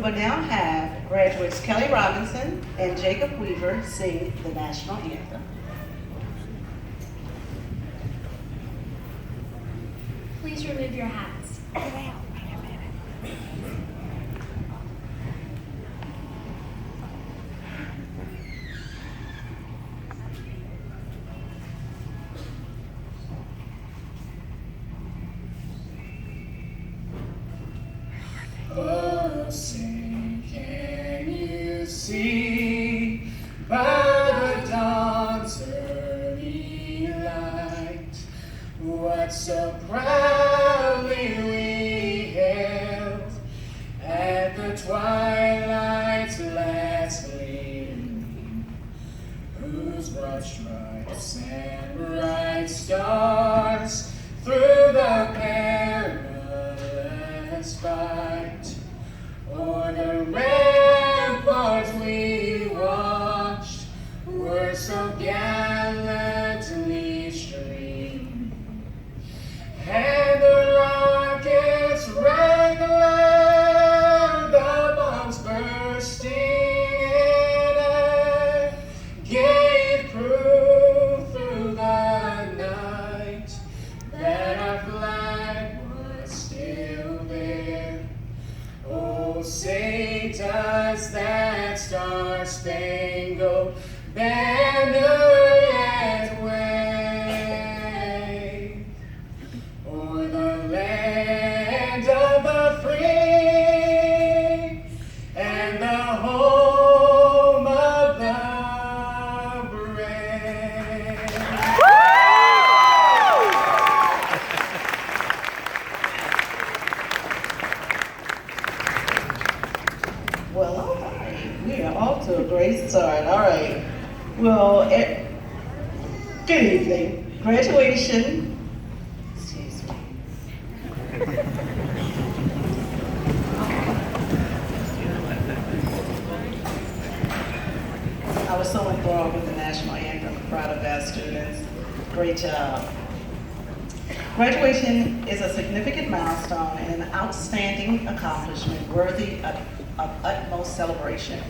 will now have graduates Kelly Robinson and Jacob Weaver sing the national anthem. Please remove your hats. Oh, say, can you see by the dawn's early light what so proudly we held at the twilight's last gleaming, whose broad stripes and bright stars through the perilous fight o'er the ramparts we watched were so gallantly streaming, and the rockets rang loud, the bombs bursting in air gave proof through the night that our flag was still there. Oh, say does that star-spangled banner yet wave o'er the land of the free and the home of the brave? Well, all right. We are off to a great start. All right. Well, good evening. Graduation. Excuse me. I was so enthralled with the national anthem. I'm proud of our students. Great job. Graduation is a significant milestone and an outstanding accomplishment worthy of utmost celebration.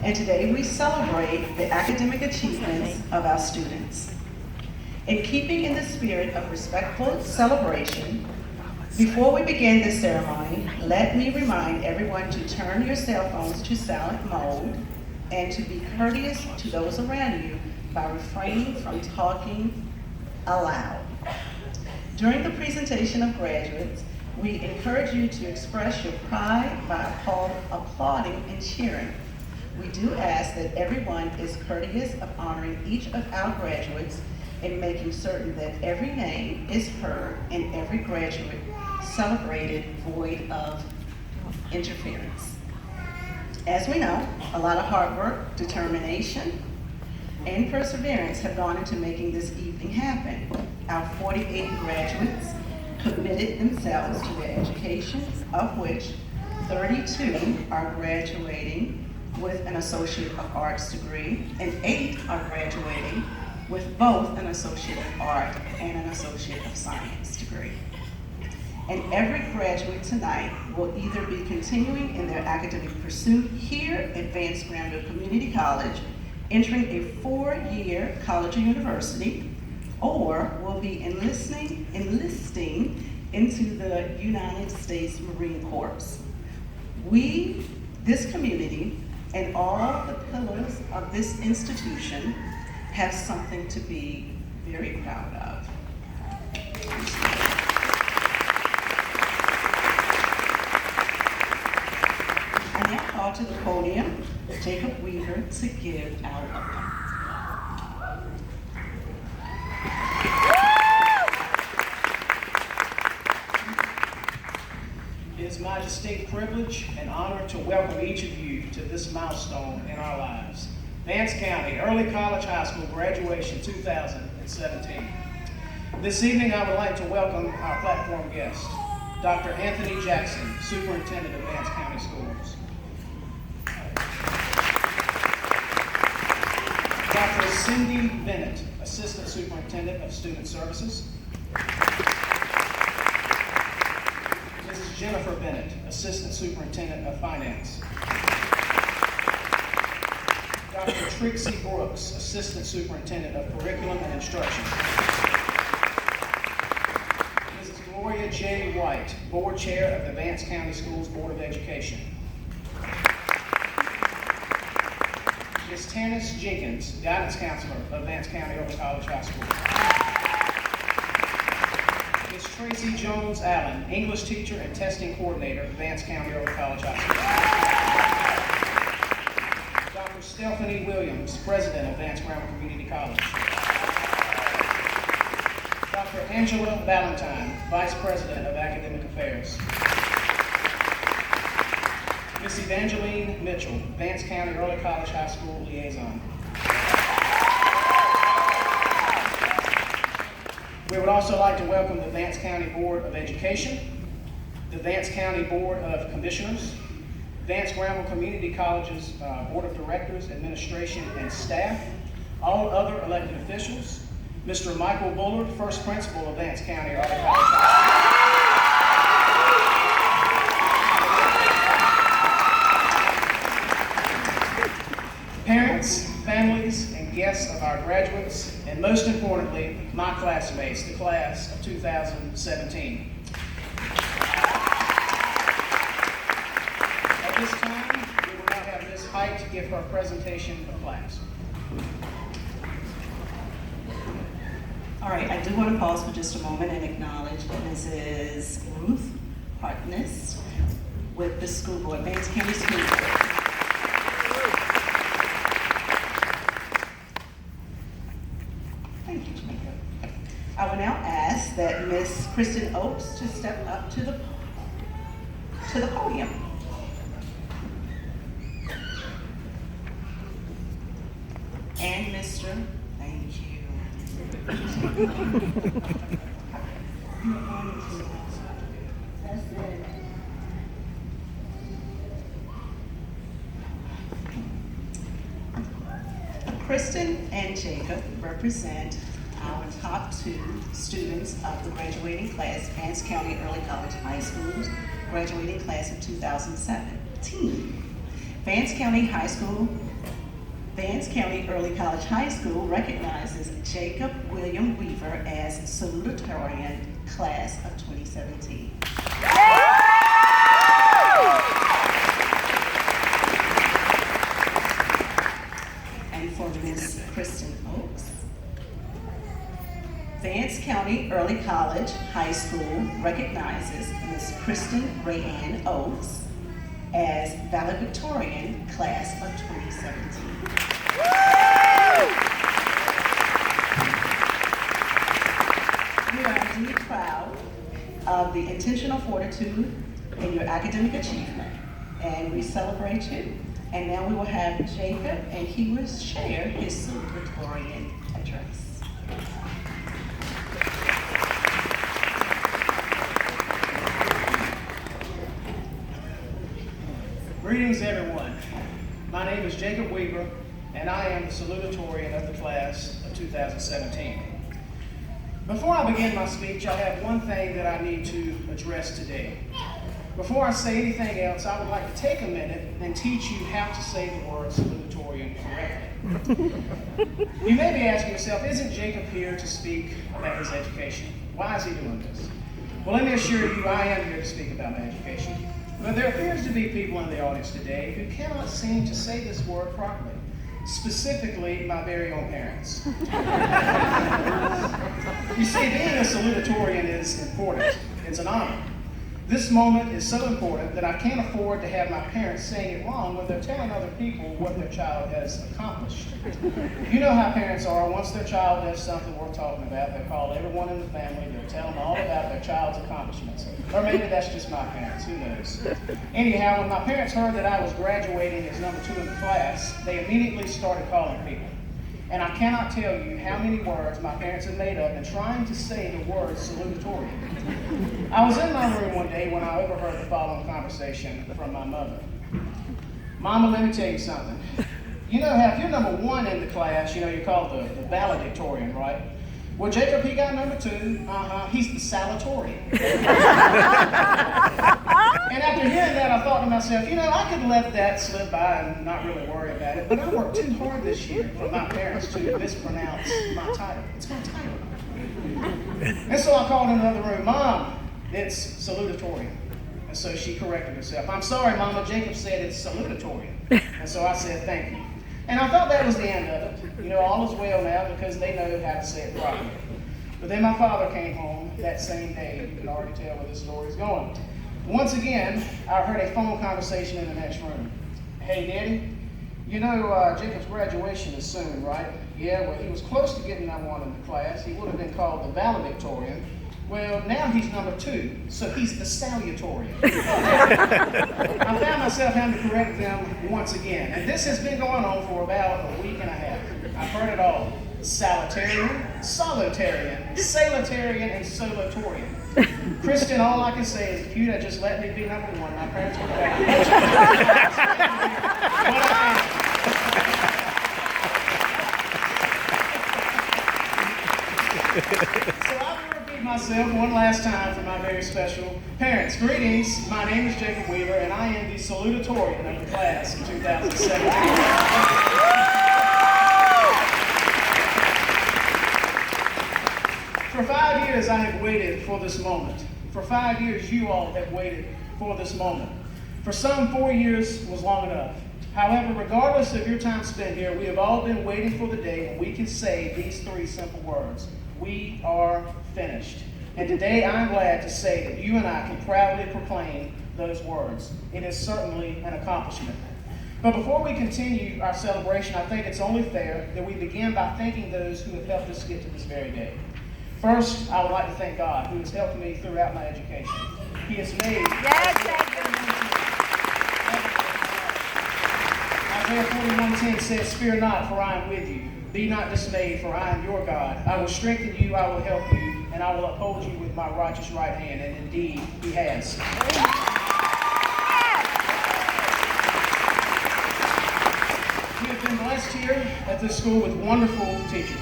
And today we celebrate the academic achievements of our students. In keeping in the spirit of respectful celebration, before we begin this ceremony, let me remind everyone to turn your cell phones to silent mode and to be courteous to those around you by refraining from talking aloud. During the presentation of graduates, we encourage you to express your pride by applauding and cheering. We do ask that everyone is courteous of honoring each of our graduates and making certain that every name is heard and every graduate celebrated void of interference. As we know, a lot of hard work, determination, and perseverance have gone into making this evening happen. Our 48 graduates committed themselves to their education, of which 32 are graduating with an Associate of Arts degree, and 8 are graduating with both an Associate of Art and an Associate of Science degree. And every graduate tonight will either be continuing in their academic pursuit here at Vance Granville Community College, entering a 4-year college or university, or will be enlisting into the United States Marine Corps. We, this community, and all the pillars of this institution have something to be very proud of. I now call to the podium Jacob Weaver to give our welcome. It is my distinct privilege and honor to welcome each of you to this milestone in our lives. Vance County Early College High School Graduation 2017. This evening I would like to welcome our platform guest, Dr. Anthony Jackson, Superintendent of Vance County Schools. Dr. Cindy Bennett, Assistant Superintendent of Student Services. Mrs. Jennifer Bennett, Assistant Superintendent of Finance. Dr. Trixie Brooks, Assistant Superintendent of Curriculum and Instruction. Mrs. Gloria J. White, Board Chair of the Vance County Schools Board of Education. Ms. Tannis Jenkins, Guidance Counselor of Vance County Early College High School. Ms. Tracy Jones Allen, English Teacher and Testing Coordinator, Vance County Early College High School. Dr. Stephanie Williams, President of Vance Grammar Community College. Dr. Angela Valentine, Vice President of Academic Affairs. Ms. Evangeline Mitchell, Vance County Early College High School Liaison. We would also like to welcome the Vance County Board of Education, the Vance County Board of Commissioners, Vance Grammar Community College's Board of Directors, Administration, and staff, all other elected officials, Mr. Michael Bullard, First Principal of Vance County Early College High School. Parents, families, and guests of our graduates, and most importantly, my classmates, the class of 2017. At this time, we will now have Ms. Height give her presentation of class. All right, I do want to pause for just a moment and acknowledge Mrs. Ruth Harkness with the school board, Vance County School Board. Thank you, Jamaica. I will now ask that Miss Kristen Oakes to step up to the podium. And Mr. Thank you. Kristen and Jacob represent our top two students of the graduating class, Vance County Early College High School's graduating class of 2017. Vance County Early College High School recognizes Jacob William Weaver as salutatorian class of 2017. And for Miss Kristen Oakes, Vance County Early College High School recognizes Miss Kristen Rayanne Oakes as valedictorian class of 2017. We are indeed proud of the intentional fortitude in your academic achievement, and we celebrate you. And now we will have Jacob, and he will share his salutatorian address. Greetings, everyone. My name is Jacob Weaver, and I am the salutatorian of the class of 2017. Before I begin my speech, I have one thing that I need to address today. Before I say anything else, I would like to take a minute and teach you how to say the word salutatorian correctly. You may be asking yourself, isn't Jacob here to speak about his education? Why is he doing this? Well, let me assure you, I am here to speak about my education. But there appears to be people in the audience today who cannot seem to say this word properly, specifically my very own parents. You see, being a salutatorian is important. It's an honor. This moment is so important that I can't afford to have my parents saying it wrong when they're telling other people what their child has accomplished. You know how parents are. Once their child does something worth talking about, they'll call everyone in the family, they'll tell them all about their child's accomplishments. Or maybe that's just my parents, who knows. Anyhow, when my parents heard that I was graduating as number 2 in the class, they immediately started calling people. And I cannot tell you how many words my parents have made up in trying to say the word salutatorian. I was in my room one day when I overheard the following conversation from my mother. Mama, let me tell you something. You know how if you're number 1 in the class, you're called the valedictorian, right? Well, Jacob, he got number 2. He's the salutatorian. And after hearing that, I thought to myself, you know, I could let that slip by and not really worry about it, but I worked too hard this year for my parents to mispronounce my title. It's my title. And so I called in the other room, Mom, it's salutatorian. And so she corrected herself. I'm sorry, Mama, Jacob said it's salutatorian. And so I said, thank you. And I thought that was the end of it. You know, all is well now because they know how to say it properly. But then my father came home that same day. You can already tell where this story is going. Once again, I heard a phone conversation in the next room. Hey, Daddy, you know Jacob's graduation is soon, right? Yeah, well, he was close to getting that one in the class. He would have been called the valedictorian. Well, now he's number 2, so he's the salutatorian. I found myself having to correct them once again. And this has been going on for about a week and a half. I've heard it all. Salutarian, solitarian, salutarian, and solatorian. Kristen, all I can say is if you'd have just let me be number 1, my parents would have So I will repeat myself one last time for my very special parents. Greetings, my name is Jacob Wheeler, and I am the salutatorian of the class of 2017. For 5 years, I have waited for this moment. For 5 years, you all have waited for this moment. For some, 4 years was long enough. However, regardless of your time spent here, we have all been waiting for the day when we can say these 3 simple words. We are finished. And today, I'm glad to say that you and I can proudly proclaim those words. It is certainly an accomplishment. But before we continue our celebration, I think it's only fair that we begin by thanking those who have helped us get to this very day. First, I would like to thank God, who has helped me throughout my education. He has made Isaiah 41:10 says, "Fear not, for I am with you. Be not dismayed, for I am your God. I will strengthen you, I will help you, and I will uphold you with my righteous right hand." And indeed, He has. We have been blessed here at this school with wonderful teachers.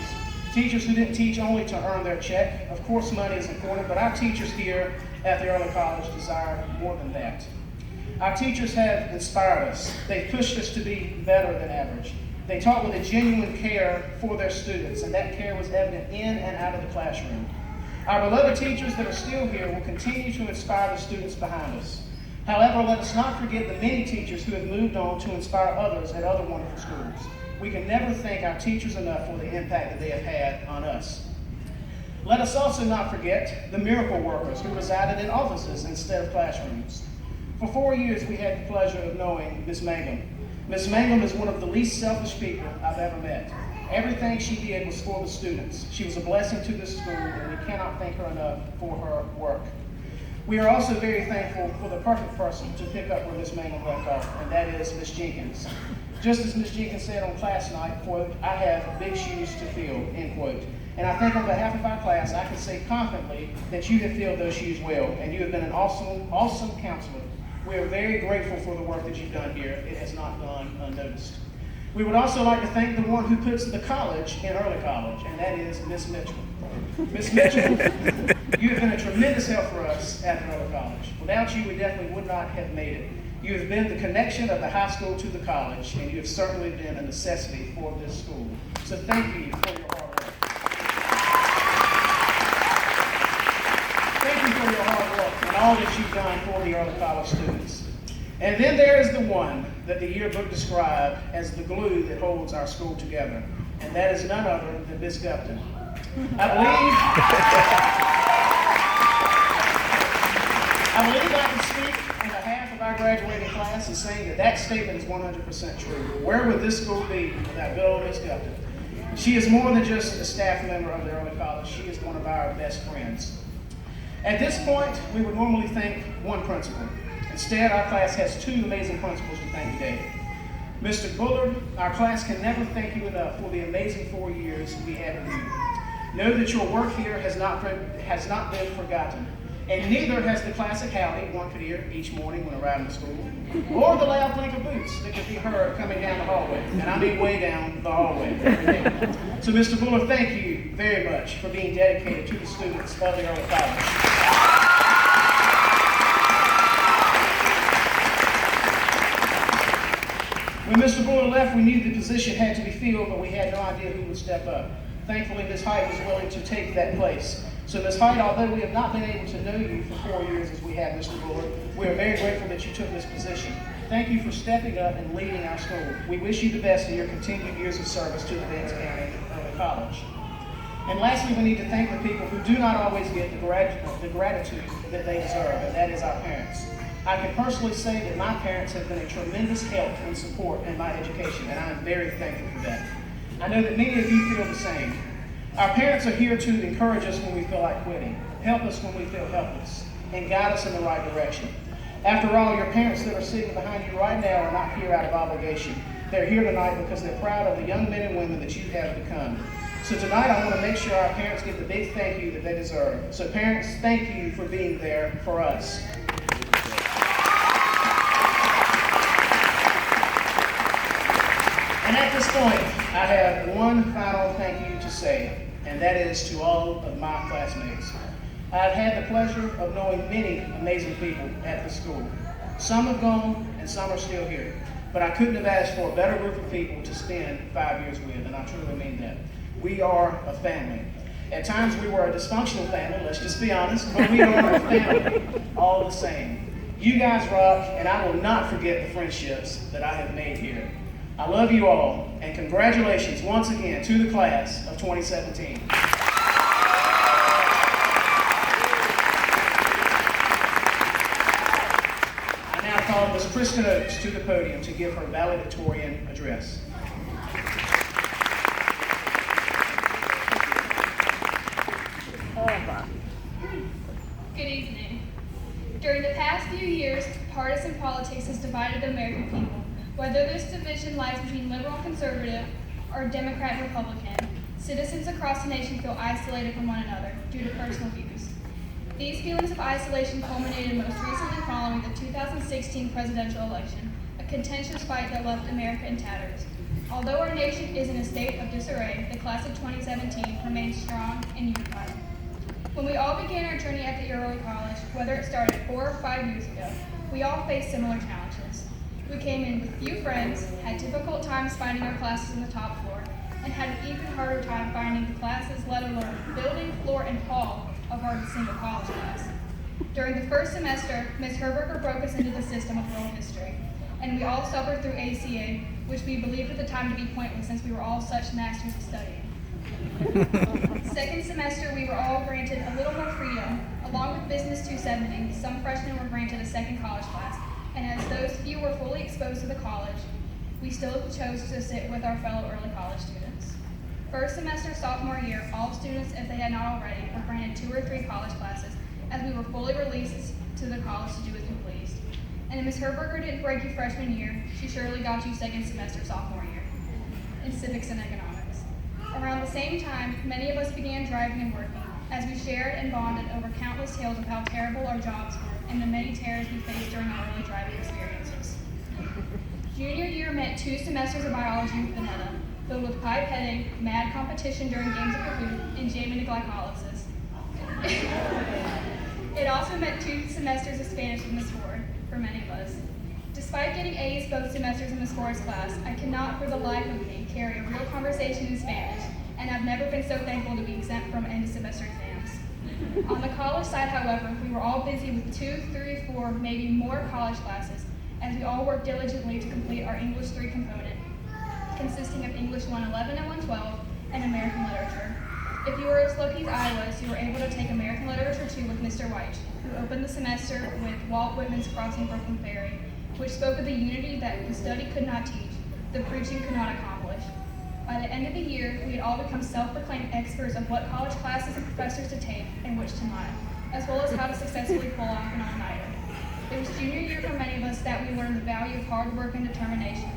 Teachers who didn't teach only to earn their check. Of course, money is important, but our teachers here at the early college desire more than that. Our teachers have inspired us. They've pushed us to be better than average. They taught with a genuine care for their students, and that care was evident in and out of the classroom. Our beloved teachers that are still here will continue to inspire the students behind us. However, let us not forget the many teachers who have moved on to inspire others at other wonderful schools. We can never thank our teachers enough for the impact that they have had on us. Let us also not forget the miracle workers who resided in offices instead of classrooms. For 4 years, we had the pleasure of knowing Miss Mangum. Miss Mangum is one of the least selfish people I've ever met. Everything she did was for the students. She was a blessing to this school, and we cannot thank her enough for her work. We are also very thankful for the perfect person to pick up where Miss Mangum left off, and that is Miss Jenkins. Just as Ms. Jenkins said on class night, quote, "I have big shoes to fill," end quote. And I think on behalf of our class, I can say confidently that you have filled those shoes well, and you have been an awesome counselor. We are very grateful for the work that you've done here. It has not gone unnoticed. We would also like to thank the one who puts the college in early college, and that is Miss Mitchell. Miss Mitchell, you have been a tremendous help for us at the early college. Without you, we definitely would not have made it. You have been the connection of the high school to the college, and you have certainly been a necessity for this school. So thank you for your hard work. Thank you for your hard work and all that you've done for the early college students. And then there is the one that the yearbook described as the glue that holds our school together, and that is none other than Miss Gupton. I believe I can speak on behalf of our graduating class and saying that statement is 100% true. Where would this school be without good old Miss Gupton? She is more than just a staff member of the early college. She is one of our best friends. At this point, we would normally thank one principal. Instead, our class has 2 amazing principals to thank today. Mr. Bullard, our class can never thank you enough for the amazing 4 years we had with you. Know that your work here has not been forgotten, and neither has the classic howdy one could hear each morning when arriving to school, or the loud clink of boots that could be heard coming down the hallway, and I mean way down the hallway. So, Mr. Bullard, thank you very much for being dedicated to the students of the early college. left, we knew the position had to be filled, but we had no idea who would step up. Thankfully, Ms. Height was willing to take that place. So Ms. Height, although we have not been able to know you for 4 years as we have, Mr. Bullard, we are very grateful that you took this position. Thank you for stepping up and leading our school. We wish you the best in your continued years of service to the Vance County Early College. And lastly, we need to thank the people who do not always get the gratitude that they deserve, and that is our parents. I can personally say that my parents have been a tremendous help and support in my education, and I am very thankful for that. I know that many of you feel the same. Our parents are here to encourage us when we feel like quitting, help us when we feel helpless, and guide us in the right direction. After all, your parents that are sitting behind you right now are not here out of obligation. They're here tonight because they're proud of the young men and women that you have become. So tonight I want to make sure our parents get the big thank you that they deserve. So parents, thank you for being there for us. And at this point, I have one final thank you to say, and that is to all of my classmates. I've had the pleasure of knowing many amazing people at the school. Some have gone and some are still here, but I couldn't have asked for a better group of people to spend 5 years with, and I truly mean that. We are a family. At times we were a dysfunctional family, let's just be honest, but we are a family all the same. You guys rock, and I will not forget the friendships that I have made here. I love you all, and congratulations once again to the class of 2017. I now call Ms. Kristen Oakes to the podium to give her valedictorian address. Good evening. During the past few years, partisan politics has divided the American people. Whether this division lies between liberal and conservative or Democrat and Republican, citizens across the nation feel isolated from one another due to personal views. These feelings of isolation culminated most recently following the 2016 presidential election, a contentious fight that left America in tatters. Although our nation is in a state of disarray, the class of 2017 remains strong and unified. When we all began our journey at the early college, whether it started 4 or 5 years ago, we all faced similar challenges. We came in with few friends, had difficult times finding our classes on the top floor, and had an even harder time finding the classes, let alone the building, floor, and hall of our single college class. During the first semester, Ms. Herberger broke us into the system of world history, and we all suffered through ACA, which we believed at the time to be pointless since we were all such masters of studying. Second semester, we were all granted a little more freedom. Along with Business 270, some freshmen were granted a second college class, and as those few were fully exposed to the college, we still chose to sit with our fellow early college students. First semester sophomore year, all students, if they had not already, were granted 2 or 3 college classes, as we were fully released to the college to do as we pleased. And if Ms. Herberger didn't break you freshman year, she surely got you second semester sophomore year in civics and economics. Around the same time, many of us began driving and working, as we shared and bonded over countless tales of how terrible our jobs were and the many terrors we faced during our early driving experiences. Junior year meant 2 semesters of biology with Vanetta, filled with pipetting, mad competition during games of Kahoot, and jamming to glycolysis. It also meant 2 semesters of Spanish with Ms. Ford, for many of us. Despite getting A's both semesters in Ms. Ford's class, I cannot for the life of me carry a real conversation in Spanish, and I've never been so thankful to be exempt from end of semester exams. On the college side, however, we were all busy with 2, 3, 4, maybe more college classes, as we all worked diligently to complete our English 3 component, consisting of English 111 and 112, and American Literature. If you were as lucky as I was, you were able to take American Literature 2 with Mr. White, who opened the semester with Walt Whitman's Crossing Brooklyn Ferry, which spoke of the unity that the study could not teach, the preaching could not accomplish. By the end of the year, we had all become self-proclaimed experts of what college classes and professors to take and which to not, as well as how to successfully pull off an all-nighter. It was junior year for many of us that we learned the value of hard work and determination,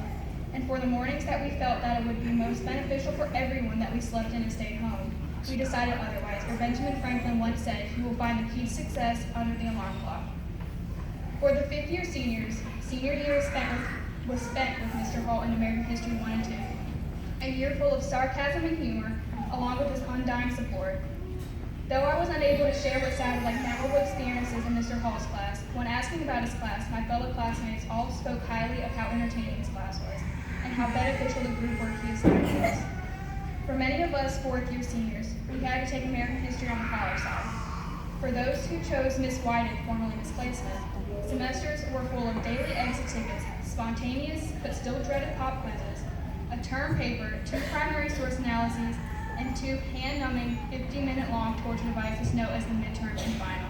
and for the mornings that we felt that it would be most beneficial for everyone that we slept in and stayed home, we decided otherwise, for Benjamin Franklin once said, "You will find the key to success under the alarm clock." For the 5th year seniors, senior year was spent with Mr. Hall in American History 1 and 2. A year full of sarcasm and humor, along with his undying support. Though I was unable to share what sounded like memorable experiences in Mr. Hall's class, when asking about his class, my fellow classmates all spoke highly of how entertaining his class was, and how beneficial the group work he assigned was. For many of us fourth-year seniors, we had to take American history on the college side. For those who chose Miss Whited, formerly Miss Placement, semesters were full of daily exit tickets, spontaneous but still dreaded pop quizzes, a term paper, 2 primary source analyses, and 2 hand-numbing 50-minute long torture devices known as the midterm and final.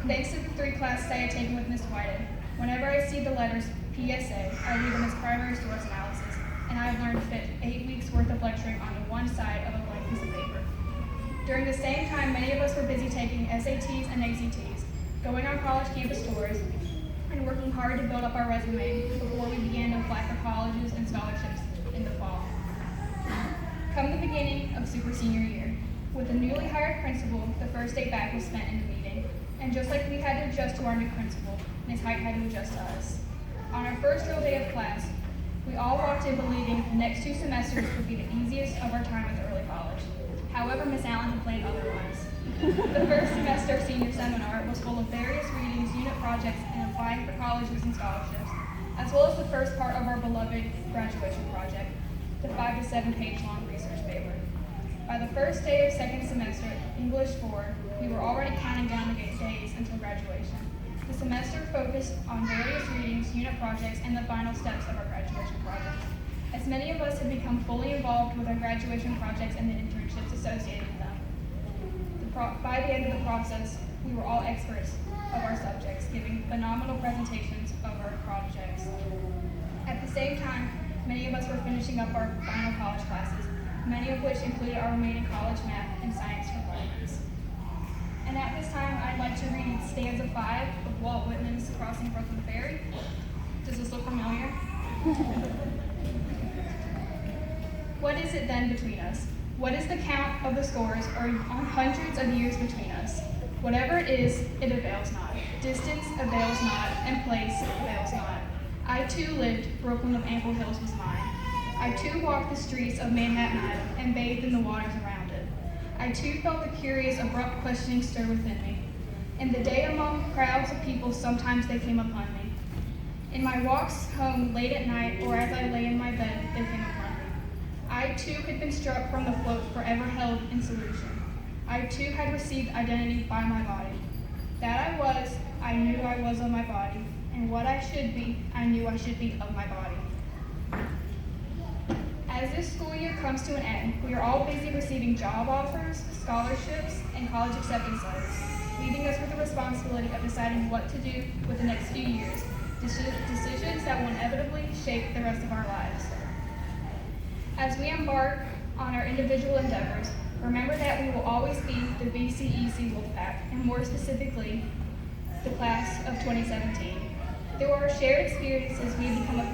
Thanks to the 3 classes I had taken with Miss Whited, whenever I see the letters PSA, I read them as primary source analysis, and I have learned to fit 8 weeks worth of lecturing onto one side of a blank piece of paper. During the same time, many of us were busy taking SATs and ACTs, going on college campus tours, and working hard to build up our resume before we began to apply for colleges and scholarships in the fall. Come the beginning of super senior year, with the newly hired principal, the first day back was spent in the meeting, and just like we had to adjust to our new principal, Ms. Height had to adjust to us. On our first real day of class, we all walked in believing the next 2 semesters would be the easiest of our time at the early college. However, Ms. Allen complained otherwise. The first semester senior seminar was full of various readings, unit projects, and applying for colleges and scholarships, as well as the first part of our beloved graduation project, the 5 to 7 page long research paper. By the first day of second semester, English 4, we were already counting down the days until graduation. The semester focused on various readings, unit projects, and the final steps of our graduation project. As many of us had become fully involved with our graduation projects and the internships associated with them. By the end of the process, we were all experts of our subjects, giving phenomenal presentations of our projects. At the same time, many of us were finishing up our final college classes, many of which included our remaining college math and science requirements. And at this time, I'd like to read stanza 5 of Walt Whitman's Crossing Brooklyn Ferry. Does this look familiar? What is it then between us? What is the count of the scores or on hundreds of years between us? Whatever it is, it avails not. Distance avails not, and place avails not. I too lived, Brooklyn of ample hills was mine. I too walked the streets of Manhattan Island and bathed in the waters around it. I too felt the curious, abrupt questioning stir within me. In the day among crowds of people, sometimes they came upon me. In my walks home late at night, or as I lay in my bed, they came upon me. I too had been struck from the float forever held in solution. I too had received identity by my body. That I knew I was of my body, and what I should be, I knew I should be of my body. As this school year comes to an end, we are all busy receiving job offers, scholarships, and college acceptance letters, leaving us with the responsibility of deciding what to do with the next few years, decisions that will inevitably shape the rest of our lives. As we embark on our individual endeavors, remember that we will always be the VCEC Wolfpack, and more specifically, the class of 2017. Through our shared experiences, we have become a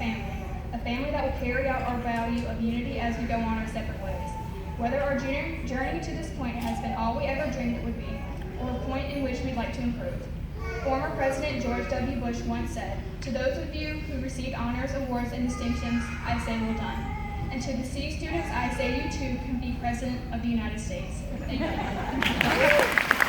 family that will carry out our value of unity as we go on our separate ways. Whether our journey to this point has been all we ever dreamed it would be, or a point in which we'd like to improve. Former President George W. Bush once said, "To those of you who received honors, awards, and distinctions, I say well done. And to the C students, I say you too can be President of the United States." Thank you.